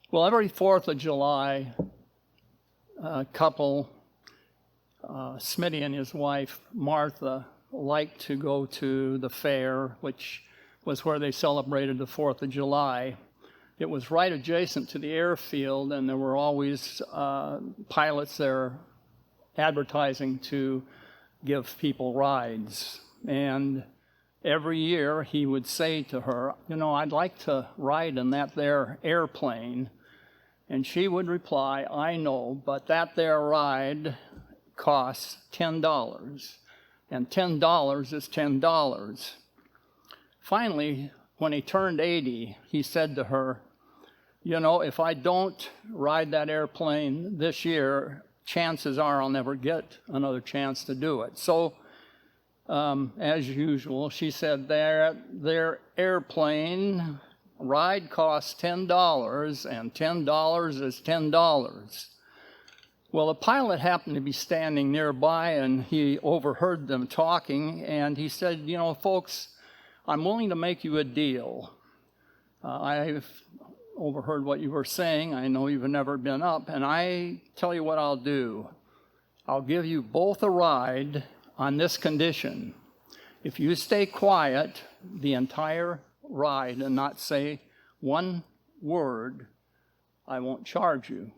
Well, every 4th of July, a couple, Smitty and his wife, Martha, liked to go to the fair, which was where they celebrated the 4th of July. It was right adjacent to the airfield, and there were always pilots there advertising to give people rides. And every year he would say to her, you know, I'd like to ride in that there airplane. And she would reply, I know, but that there ride costs $10. And $10 is $10. Finally, when he turned 80, he said to her, you know, if I don't ride that airplane this year, chances are I'll never get another chance to do it. So, as usual, she said, their airplane ride costs $10, and $10 is $10. Well, the pilot happened to be standing nearby, and he overheard them talking, and he said, you know, folks, I'm willing to make you a deal. I've overheard what you were saying. I know you've never been up, and I tell you what I'll do. I'll give you both a ride on this condition. If you stay quiet the entire ride and not say one word, I won't charge you.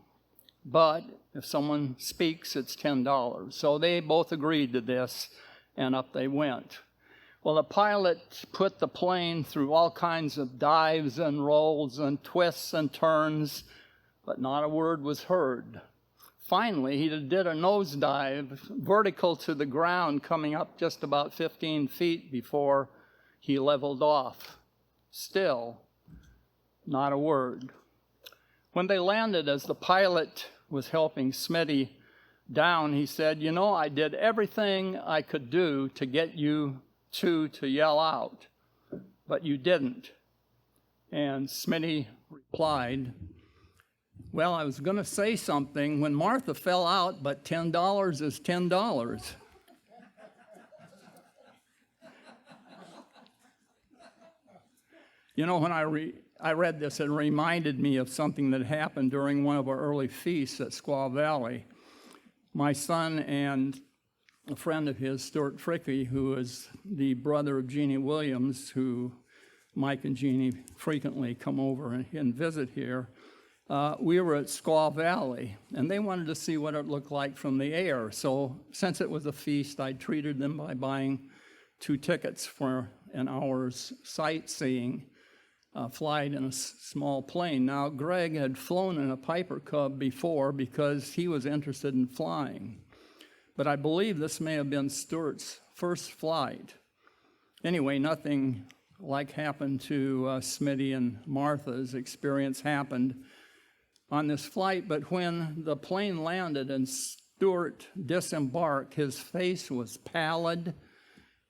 But if someone speaks, it's $10. So they both agreed to this, and up they went. Well, the pilot put the plane through all kinds of dives and rolls and twists and turns, but not a word was heard. Finally, he did a nosedive vertical to the ground, coming up just about 15 feet before he leveled off. Still, not a word. When they landed, as the pilot was helping Smitty down, he said, you know, I did everything I could do to get you two to yell out, but you didn't. And Smitty replied, well, I was going to say something when Martha fell out, but $10 is $10. You know, when I read this, it reminded me of something that happened during one of our early feasts at Squaw Valley. My son and a friend of his, Stuart Fricky, who is the brother of Jeannie Williams, who Mike and Jeannie frequently come over and visit here, we were at Squaw Valley, and they wanted to see what it looked like from the air. So since it was a feast, I treated them by buying 2 tickets for an hour's sightseeing flight in a small plane. Now, Greg had flown in a Piper Cub before because he was interested in flying. But I believe this may have been Stuart's first flight. Anyway, nothing like happened to Smitty and Martha's experience happened on this flight, but when the plane landed and Stuart disembarked, his face was pallid,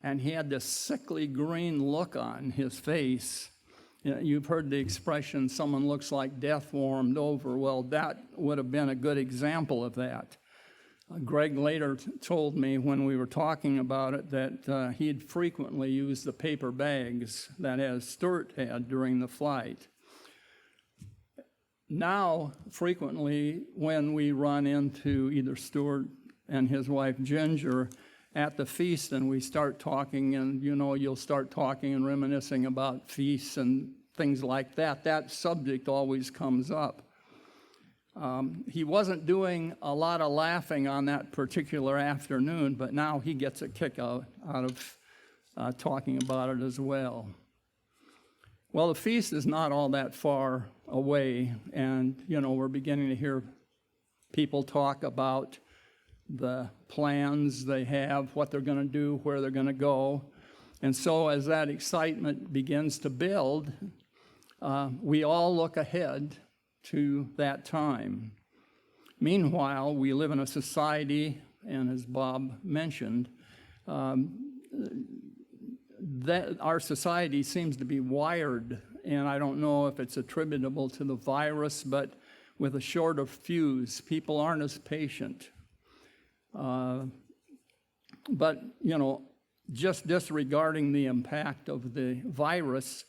and he had this sickly green look on his face. You know, you've heard the expression, someone looks like death warmed over. Well, that would have been a good example of that. Greg later told me when we were talking about it that he'd frequently used the paper bags that as Stuart had during the flight. Now, frequently, when we run into either Stuart and his wife Ginger at the feast and we start talking, and you know, you'll start talking and reminiscing about feasts and things like that, that subject always comes up. He wasn't doing a lot of laughing on that particular afternoon, but now he gets a kick out of talking about it as well. Well, the feast is not all that far away, and you know, we're beginning to hear people talk about the plans they have, what they're going to do, where they're going to go. And so as that excitement begins to build, we all look ahead to that time. Meanwhile, we live in a society, and as Bob mentioned, that our society seems to be wired, and I don't know if it's attributable to the virus, but with a shorter fuse, people aren't as patient. But, you know, just disregarding the impact of the virus,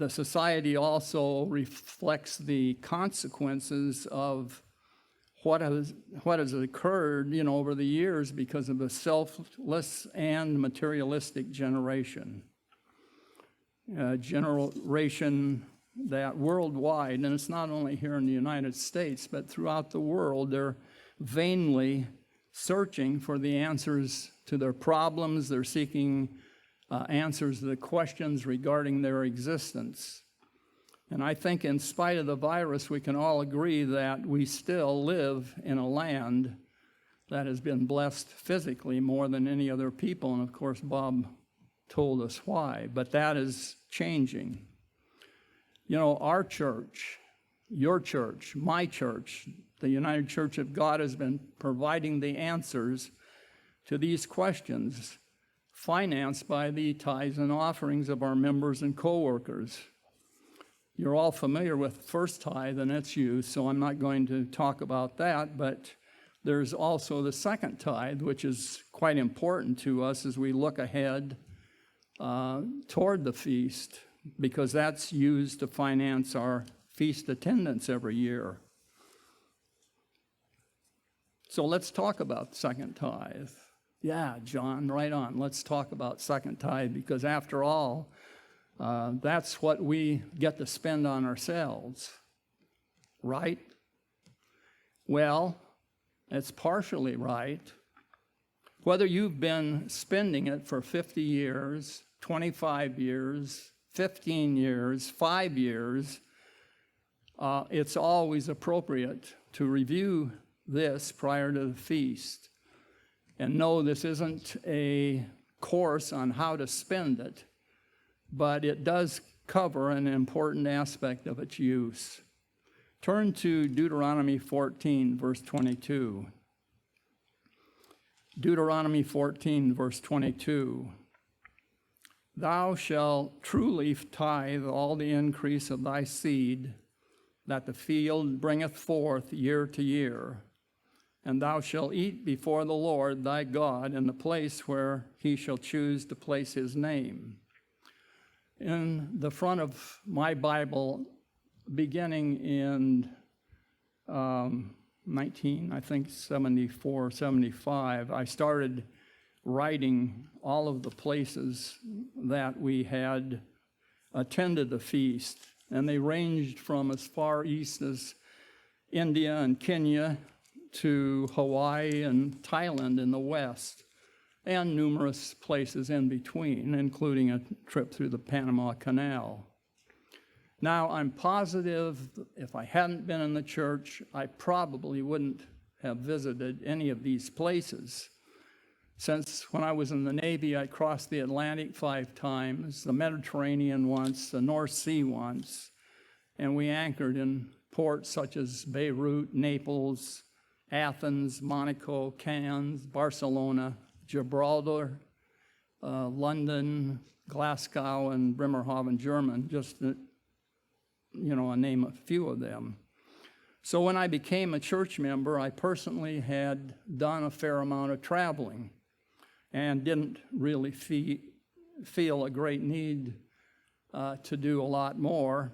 the society also reflects the consequences of what has occurred, over the years because of a selfless and materialistic generation. A generation that worldwide, and it's not only here in the United States, but throughout the world, they're vainly searching for the answers to their problems. They're seeking answers to the questions regarding their existence. And I think in spite of the virus, we can all agree that we still live in a land that has been blessed physically more than any other people. And of course, Bob told us why, but that is changing. Our church, your church, my church, the United Church of God has been providing the answers to these questions, financed by the tithes and offerings of our members and co-workers. You're all familiar with first tithe and its use, so I'm not going to talk about that, but there's also the second tithe, which is quite important to us as we look ahead toward the feast, because that's used to finance our feast attendance every year. So let's talk about second tithe. Yeah, John, right on. Let's talk about second tithe, because after all, that's what we get to spend on ourselves, right? Well, it's partially right. Whether you've been spending it for 50 years, 25 years, 15 years, 5 years, it's always appropriate to review this prior to the feast. And no, this isn't a course on how to spend it, but it does cover an important aspect of its use. Turn to Deuteronomy 14, verse 22. Deuteronomy 14, verse 22. Thou shalt truly tithe all the increase of thy seed that the field bringeth forth year to year. And thou shalt eat before the Lord thy God in the place where he shall choose to place his name. In the front of my Bible, beginning in 1974, 75, I started writing all of the places that we had attended the feast. And they ranged from as far east as India and Kenya to Hawaii and Thailand in the west, and numerous places in between, including a trip through the Panama Canal. Now, I'm positive if I hadn't been in the church, I probably wouldn't have visited any of these places. Since when I was in the Navy, I crossed the Atlantic 5 times, the Mediterranean once, the North Sea once, and we anchored in ports such as Beirut, Naples, Athens, Monaco, Cannes, Barcelona, Gibraltar, London, Glasgow, and Bremerhaven, Germany, just to, name a few of them. So when I became a church member, I personally had done a fair amount of traveling and didn't really feel a great need to do a lot more.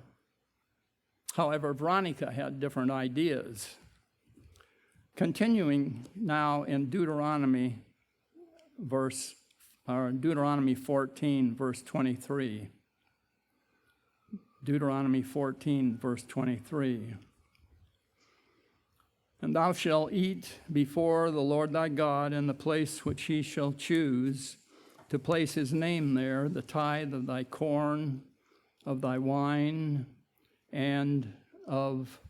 However, Veronica had different ideas. Continuing now in Deuteronomy 14, verse 23. Deuteronomy 14, verse 23. And thou shalt eat before the Lord thy God in the place which he shall choose to place his name there, the tithe of thy corn, of thy wine, and of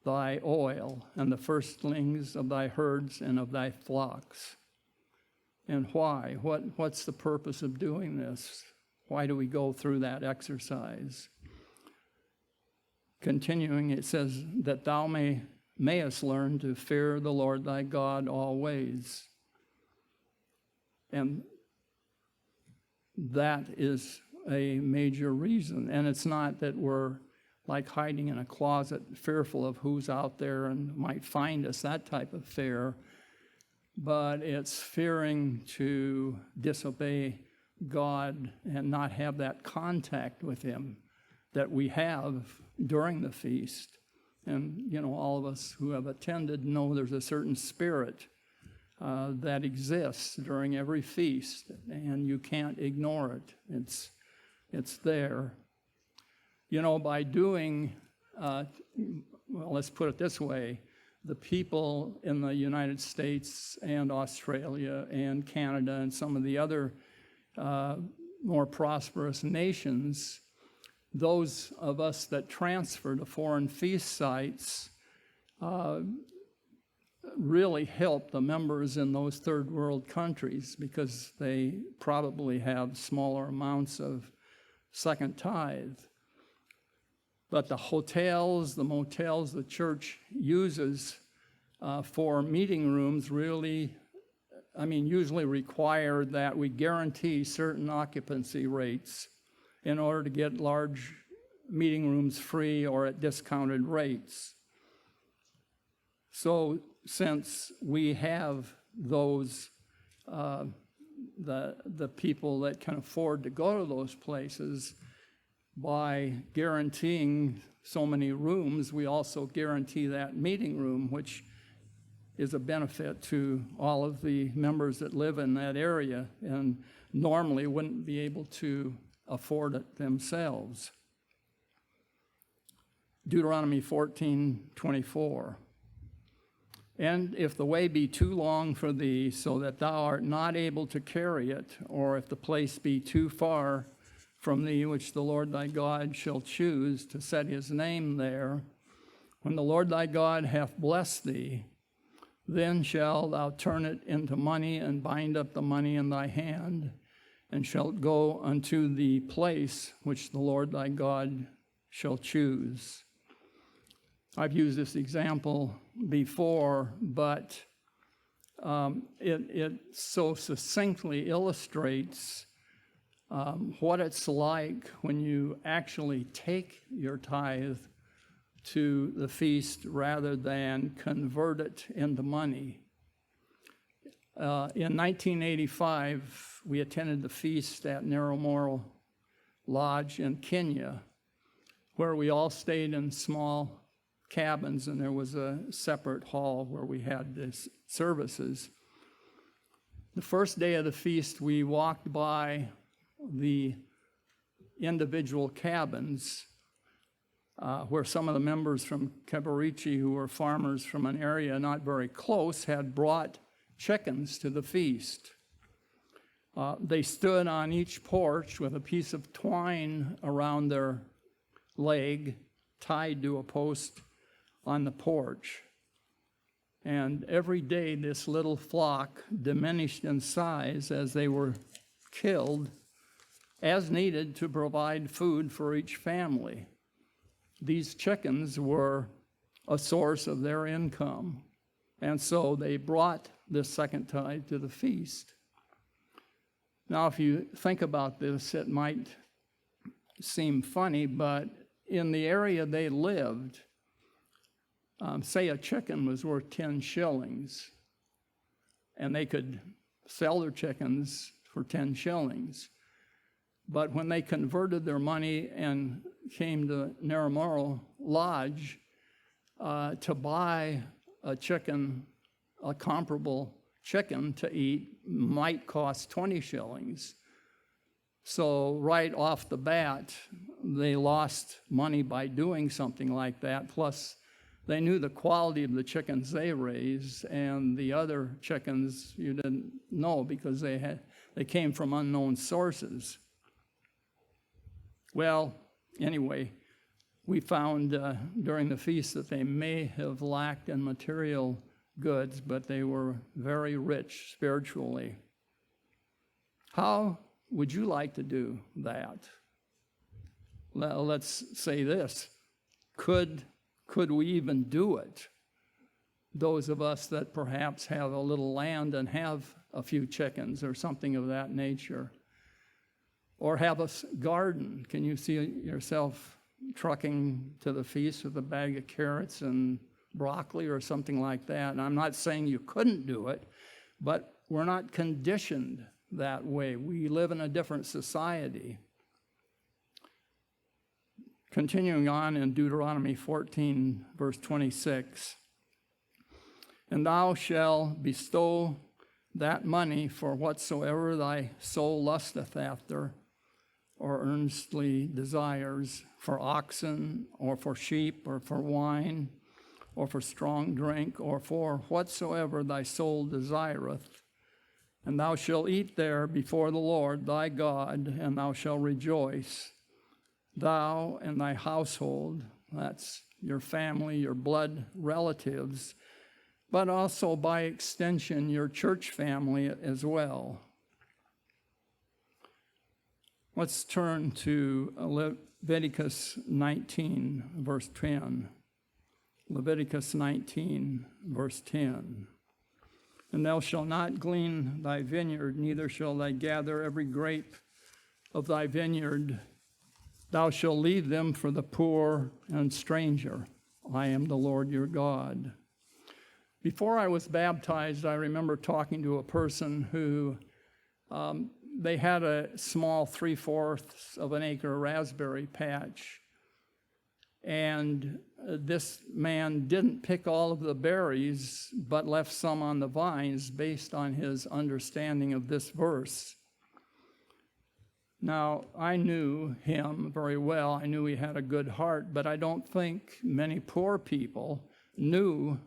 thy oil, and the firstlings of thy herds and of thy flocks. And why? What's the purpose of doing this? Why do we go through that exercise? Continuing, it says that thou mayest learn to fear the Lord thy God always. And that is a major reason. And it's not that we're like hiding in a closet, fearful of who's out there and might find us, that type of fear. But it's fearing to disobey God and not have that contact with him that we have during the feast. And, all of us who have attended know there's a certain spirit that exists during every feast, and you can't ignore it. It's there. By doing, let's put it this way, the people in the United States and Australia and Canada and some of the other more prosperous nations, those of us that transfer to foreign feast sites really help the members in those third world countries, because they probably have smaller amounts of second tithe. But the hotels, the motels the church uses for meeting rooms usually require that we guarantee certain occupancy rates in order to get large meeting rooms free or at discounted rates. So since we have those, the people that can afford to go to those places, by guaranteeing so many rooms, we also guarantee that meeting room, which is a benefit to all of the members that live in that area and normally wouldn't be able to afford it themselves. Deuteronomy 14:24. And if the way be too long for thee, so that thou art not able to carry it, or if the place be too far from thee, which the Lord thy God shall choose to set his name there, when the Lord thy God hath blessed thee, then shalt thou turn it into money, and bind up the money in thy hand, and shalt go unto the place which the Lord thy God shall choose. I've used this example before, but it so succinctly illustrates what it's like when you actually take your tithe to the feast rather than convert it into money. In 1985, we attended the feast at Narramoro Lodge in Kenya, where we all stayed in small cabins, and there was a separate hall where we had these services. The first day of the feast, we walked by the individual cabins where some of the members from Keberichi, who were farmers from an area not very close, had brought chickens to the feast. They stood on each porch with a piece of twine around their leg, tied to a post on the porch. And every day this little flock diminished in size as they were killed, as needed to provide food for each family. These chickens were a source of their income, and so they brought this second tithe to the feast. Now, if you think about this, it might seem funny, but in the area they lived, say a chicken was worth 10 shillings, and they could sell their chickens for 10 shillings. But when they converted their money and came to Narramoro Lodge to buy a chicken, a comparable chicken to eat, might cost 20 shillings. So right off the bat, they lost money by doing something like that. Plus, they knew the quality of the chickens they raised, and the other chickens you didn't know because they came from unknown sources. Well, anyway, we found during the feast that they may have lacked in material goods, but they were very rich spiritually. How would you like to do that? Let's say this. Could we even do it? Those of us that perhaps have a little land and have a few chickens or something of that nature. Or have a garden. Can you see yourself trucking to the feast with a bag of carrots and broccoli or something like that? And I'm not saying you couldn't do it, but we're not conditioned that way. We live in a different society. Continuing on in Deuteronomy 14, verse 26. And thou shalt bestow that money for whatsoever thy soul lusteth after, or earnestly desires, for oxen, or for sheep, or for wine, or for strong drink, or for whatsoever thy soul desireth. And thou shalt eat there before the Lord thy God, and thou shalt rejoice, thou and thy household, that's your family, your blood relatives, but also by extension your church family as well. Let's turn to Leviticus 19, verse 10. Leviticus 19, verse 10. And thou shalt not glean thy vineyard, neither shalt thou gather every grape of thy vineyard. Thou shalt leave them for the poor and stranger. I am the Lord your God. Before I was baptized, I remember talking to a person who they had a small 3/4 of an acre raspberry patch. And this man didn't pick all of the berries, but left some on the vines based on his understanding of this verse. Now, I knew him very well. I knew he had a good heart, but I don't think many poor people knew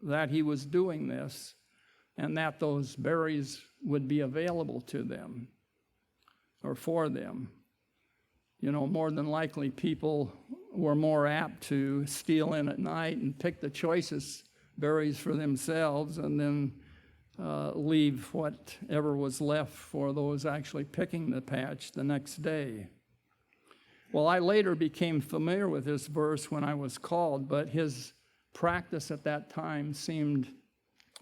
that he was doing this and that those berries would be available to them or for them. You know, more than likely people were more apt to steal in at night and pick the choicest berries for themselves and then leave whatever was left for those actually picking the patch the next day. Well, I later became familiar with this verse when I was called, but his practice at that time seemed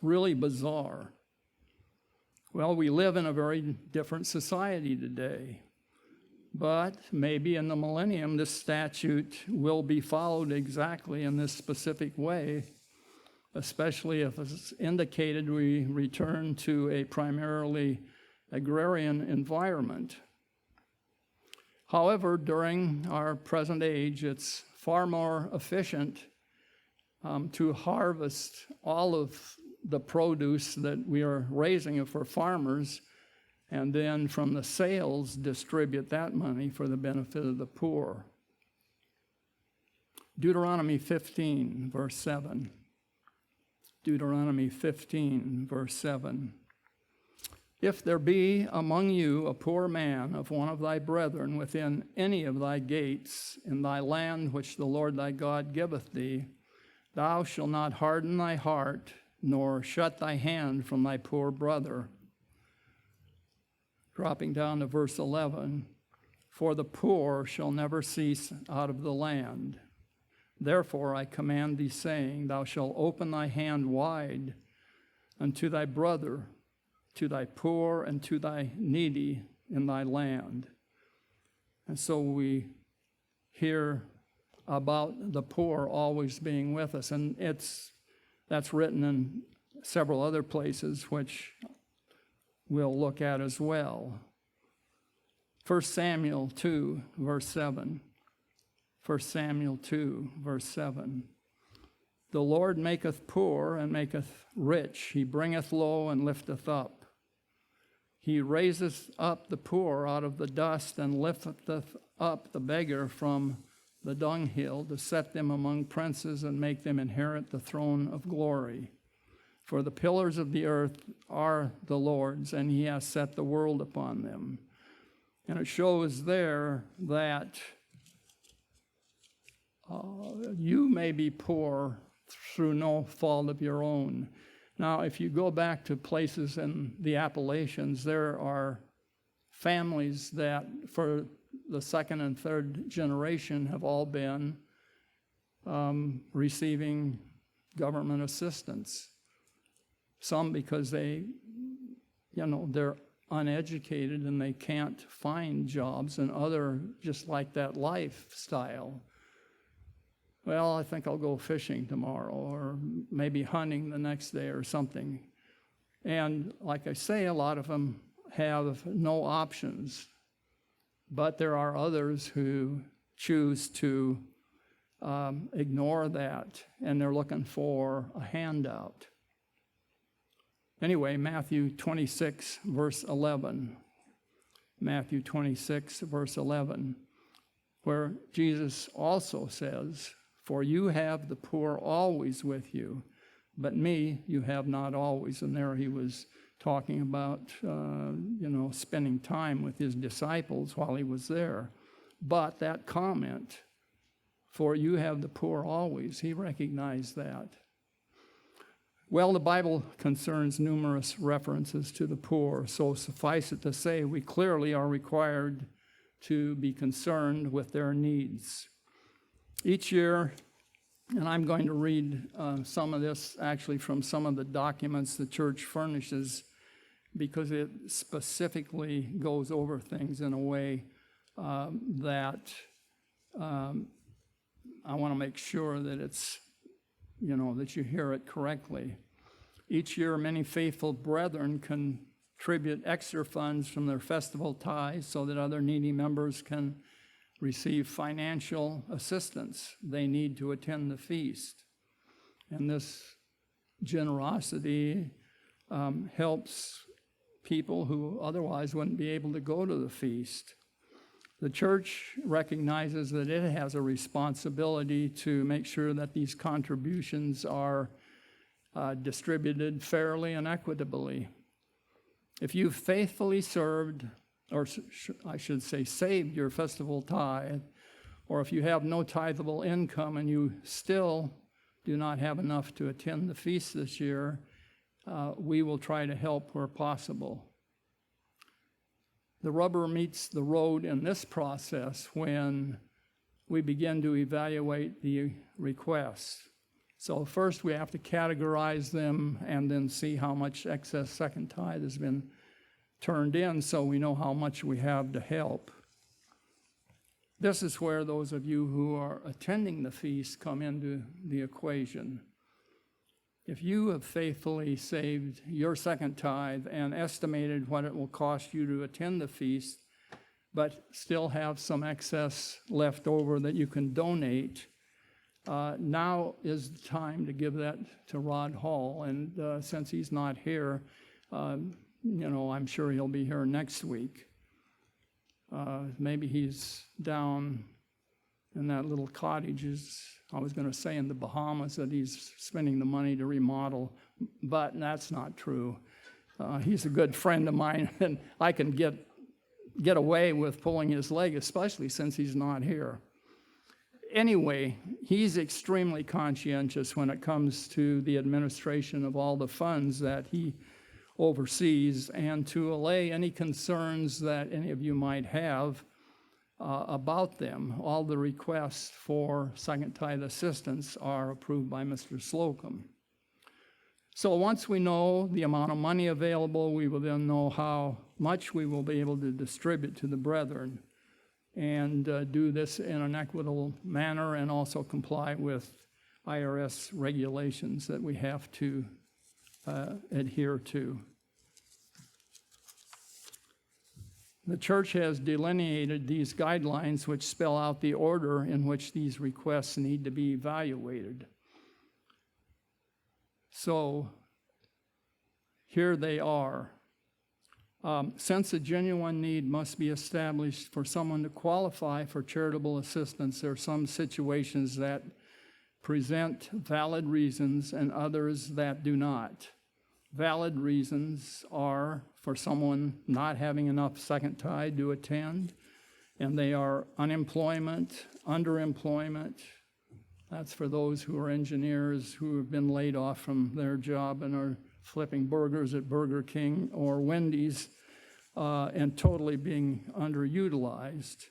really bizarre. Well, we live in a very different society today, but maybe in the millennium this statute will be followed exactly in this specific way, especially if it's indicated we return to a primarily agrarian environment. However, during our present age, it's far more efficient to harvest all of the produce that we are raising for farmers, and then from the sales distribute that money for the benefit of the poor. Deuteronomy 15, verse 7. Deuteronomy 15, verse 7. If there be among you a poor man of one of thy brethren within any of thy gates in thy land which the Lord thy God giveth thee, thou shalt not harden thy heart, nor shut thy hand from thy poor brother. Dropping down to verse 11, for the poor shall never cease out of the land. Therefore I command thee, saying, thou shalt open thy hand wide unto thy brother, to thy poor and to thy needy in thy land. And so we hear about the poor always being with us, and that's written in several other places, which we'll look at as well. 1 Samuel 2, verse 7. 1 Samuel 2, verse 7. The Lord maketh poor and maketh rich. He bringeth low and lifteth up. He raiseth up the poor out of the dust and lifteth up the beggar from the dunghill, to set them among princes and make them inherit the throne of glory. For the pillars of the earth are the Lord's, and he has set the world upon them. And it shows there that you may be poor through no fault of your own. Now, if you go back to places in the Appalachians, there are families that for the second and third generation have all been receiving government assistance. Some because they're uneducated and they can't find jobs, and other just like that lifestyle. Well, I think I'll go fishing tomorrow, or maybe hunting the next day or something. And like I say, a lot of them have no options. But there are others who choose to ignore that, and they're looking for a handout. Anyway, Matthew 26, verse 11. Matthew 26, verse 11, where Jesus also says, "For you have the poor always with you, but me you have not always." And there he was talking about, spending time with his disciples while he was there. But that comment, "For you have the poor always," he recognized that. Well, the Bible concerns numerous references to the poor, so suffice it to say, we clearly are required to be concerned with their needs. Each year, and I'm going to read some of this actually from some of the documents the church furnishes, because it specifically goes over things in a way that I want to make sure that it's, that you hear it correctly. Each year, many faithful brethren contribute extra funds from their festival tithes so that other needy members can receive financial assistance they need to attend the feast. And this generosity helps people who otherwise wouldn't be able to go to the feast. The church recognizes that it has a responsibility to make sure that these contributions are distributed fairly and equitably. If you've faithfully served, or I should say saved your festival tithe, or if you have no tithable income and you still do not have enough to attend the feast this year, we will try to help where possible. The rubber meets the road in this process when we begin to evaluate the requests. So first we have to categorize them and then see how much excess second tithe has been turned in so we know how much we have to help. This is where those of you who are attending the feast come into the equation. If you have faithfully saved your second tithe and estimated what it will cost you to attend the feast, but still have some excess left over that you can donate, now is the time to give that to Rod Hall. And since he's not here, I'm sure he'll be here next week. Maybe he's down in that little cottage, I was going to say in the Bahamas, that he's spending the money to remodel, but that's not true. He's a good friend of mine, and I can get away with pulling his leg, especially since he's not here. Anyway, he's extremely conscientious when it comes to the administration of all the funds that he oversees, and to allay any concerns that any of you might have about them. All the requests for second tithe assistance are approved by Mr. Slocum. So once we know the amount of money available, we will then know how much we will be able to distribute to the brethren, and do this in an equitable manner, and also comply with IRS regulations that we have to adhere to. The church has delineated these guidelines which spell out the order in which these requests need to be evaluated. So here they are. Since a genuine need must be established for someone to qualify for charitable assistance, there are some situations that present valid reasons and others that do not. Valid reasons are for someone not having enough second tithe to attend, and they are unemployment, underemployment. That's for those who are engineers who have been laid off from their job and are flipping burgers at Burger King or Wendy's, and totally being underutilized,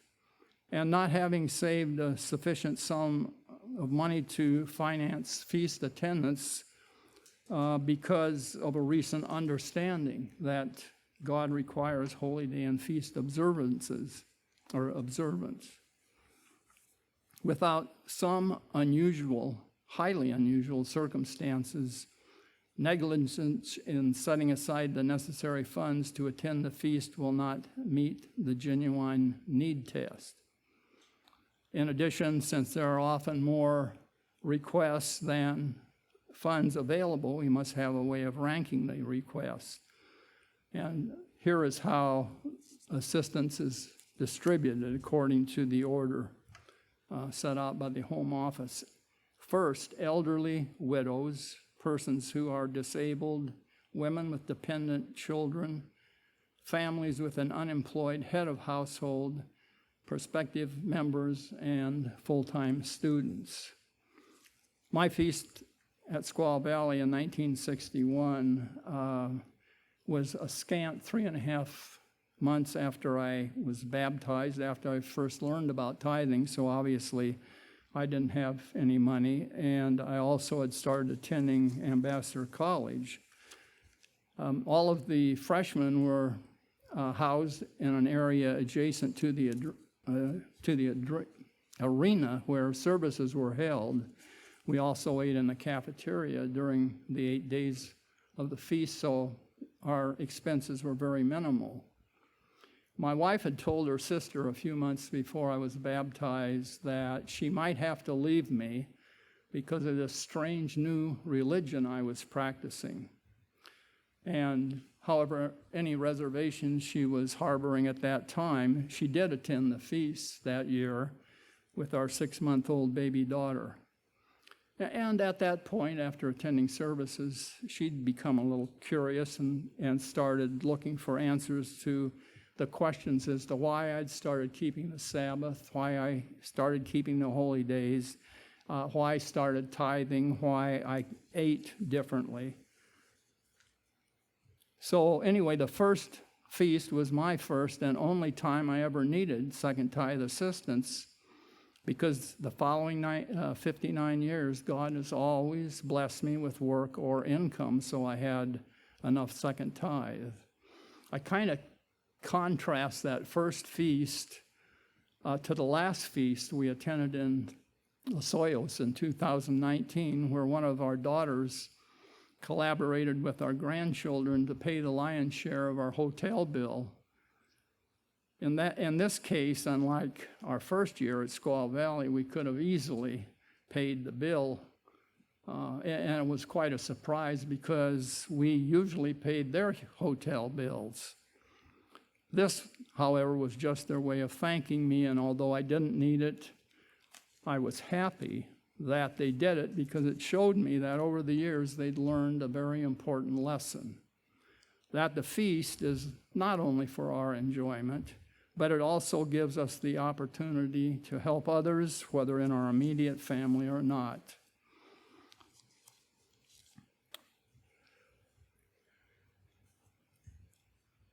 and not having saved a sufficient sum of money to finance feast attendance because of a recent understanding that God requires holy day and feast observances or observance. Without some unusual, highly unusual circumstances, negligence in setting aside the necessary funds to attend the feast will not meet the genuine need test. In addition, since there are often more requests than funds available, we must have a way of ranking the requests. And here is how assistance is distributed according to the order set out by the Home Office. First, elderly widows, persons who are disabled, women with dependent children, families with an unemployed head of household, prospective members, and full-time students. My feast at Squaw Valley in 1961 was a scant 3.5 months after I was baptized, after I first learned about tithing, so obviously I didn't have any money, and I also had started attending Ambassador College. All of the freshmen were housed in an area adjacent to the arena where services were held. We also ate in the cafeteria during the 8 days of the feast, so our expenses were very minimal. My wife had told her sister a few months before I was baptized that she might have to leave me because of this strange new religion I was practicing. And however, any reservations she was harboring at that time, she did attend the feast that year with our 6-month-old baby daughter. And at that point, after attending services, she'd become a little curious and started looking for answers to the questions as to why I'd started keeping the Sabbath, why I started keeping the holy days, why I started tithing, why I ate differently. So anyway, the first feast was my first and only time I ever needed second tithe assistance, because the following 59 years, God has always blessed me with work or income, so I had enough second tithe. I kind of contrast that first feast to the last feast we attended in Los Hoyos in 2019, where one of our daughters collaborated with our grandchildren to pay the lion's share of our hotel bill. In this case, unlike our first year at Squaw Valley, we could have easily paid the bill, and it was quite a surprise because we usually paid their hotel bills. This, however, was just their way of thanking me, and although I didn't need it, I was happy that they did it because it showed me that over the years they'd learned a very important lesson, that the feast is not only for our enjoyment, but it also gives us the opportunity to help others, whether in our immediate family or not.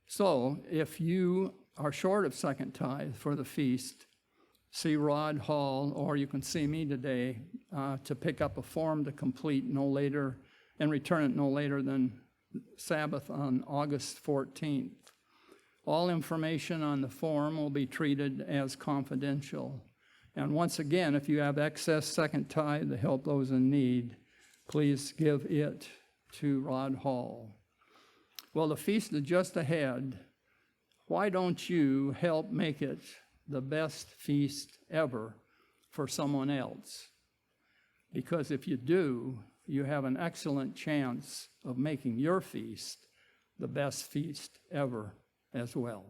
So, if you are short of second tithe for the feast, see Rod Hall, or you can see me today to pick up a form to complete no later and return it no later than Sabbath on August 14th. All information on the form will be treated as confidential. And once again, if you have excess second tithe to help those in need, please give it to Rod Hall. Well, the feast is just ahead. Why don't you help make it the best feast ever for someone else? Because if you do, you have an excellent chance of making your feast the best feast ever as well.